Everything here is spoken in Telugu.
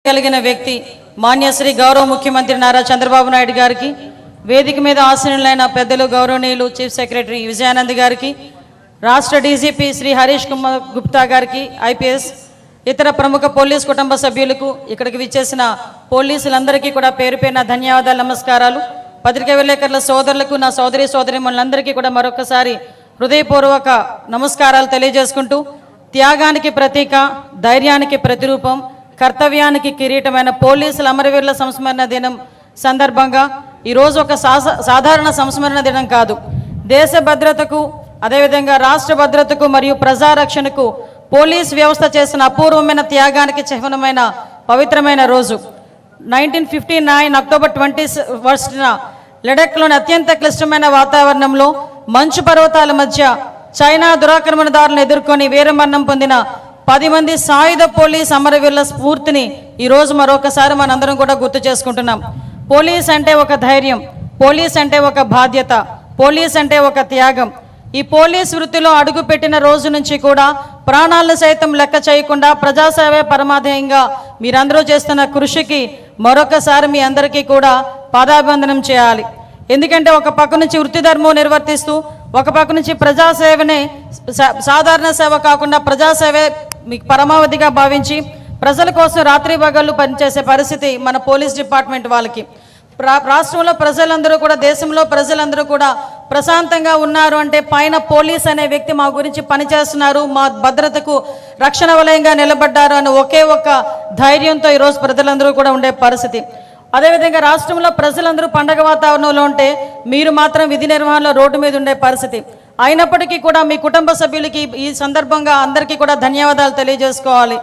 కలిగిన వ్యక్తి మాన్యశ్రీ గౌరవ ముఖ్యమంత్రి నారా చంద్రబాబు నాయుడు గారికి, వేదిక మీద ఆసీనులైన పెద్దలు గౌరవనీయులు చీఫ్ సెక్రటరీ విజయానంద్ గారికి, రాష్ట్ర డీజీపీ శ్రీ హరీష్ కుమార్ గుప్తా గారికి, ఐపీఎస్, ఇతర ప్రముఖ పోలీస్ కుటుంబ సభ్యులకు, ఇక్కడికి విచ్చేసిన పోలీసులందరికీ కూడా పేరు పేరున ధన్యవాదాలు, నమస్కారాలు. పత్రికా విలేకరుల సోదరులకు, నా సోదరీమణులందరికీ కూడా మరొకసారి హృదయపూర్వక నమస్కారాలు తెలియజేసుకుంటూ, త్యాగానికి ప్రతీక, ధైర్యానికి ప్రతిరూపం, కర్తవ్యానికి కిరీటమైన పోలీసుల అమరవీరుల సంస్మరణ దినం సందర్భంగా ఈరోజు ఒక సాధారణ సంస్మరణ దినం కాదు, దేశ భద్రతకు, అదేవిధంగా రాష్ట్ర భద్రతకు మరియు ప్రజారక్షణకు పోలీస్ వ్యవస్థ చేసిన అపూర్వమైన త్యాగానికి చిహ్నమైన పవిత్రమైన రోజు. 1959 అక్టోబర్ 21న లడఖ్లోని అత్యంత క్లిష్టమైన వాతావరణంలో మంచు పర్వతాల మధ్య చైనా దురాక్రమణదారులను ఎదుర్కొని వీరమరణం పొందిన 10 మంది సాయుధ పోలీస్ అమరవీరుల స్ఫూర్తిని ఈరోజు మరొకసారి మనందరం కూడా గుర్తు చేసుకుంటున్నాం. పోలీస్ అంటే ఒక ధైర్యం, పోలీస్ అంటే ఒక బాధ్యత, పోలీస్ అంటే ఒక త్యాగం. ఈ పోలీస్ వృత్తిలో అడుగుపెట్టిన రోజు నుంచి కూడా ప్రాణాలను సైతం లెక్క చేయకుండా ప్రజాసేవే పరమాధ్యేయంగా మీరందరూ చేస్తున్న కృషికి మరొకసారి మీ అందరికీ కూడా పాదాభివందనం చేయాలి. ఎందుకంటే ఒక పక్క నుంచి వృత్తి ధర్మం నిర్వర్తిస్తూ, ఒక పక్క నుంచి ప్రజాసేవనే సాధారణ సేవ కాకుండా ప్రజాసేవే మీకు పరమావధిగా భావించి ప్రజల కోసం రాత్రి పగళ్ళు పనిచేసే పరిస్థితి మన పోలీస్ డిపార్ట్మెంట్ వాళ్ళకి. రాష్ట్రంలో ప్రజలందరూ కూడా, దేశంలో ప్రజలందరూ కూడా ప్రశాంతంగా ఉన్నారు అంటే పైన పోలీస్ అనే వ్యక్తి మా గురించి పనిచేస్తున్నారు, మా భద్రతకు రక్షణ వలయంగా నిలబడ్డారు అని ఒకే ఒక్క ధైర్యంతో ఈరోజు ప్రజలందరూ కూడా ఉండే పరిస్థితి. అదేవిధంగా రాష్ట్రంలో ప్రజలందరూ పండగ వాతావరణంలో ఉంటే మీరు మాత్రం విధి నిర్వహణలో రోడ్డు మీద ఉండే పరిస్థితి. అయినప్పటికీ కూడా మీ కుటుంబ సభ్యులకి ఈ సందర్భంగా అందరికీ కూడా ధన్యవాదాలు తెలియజేసుకోవాలి.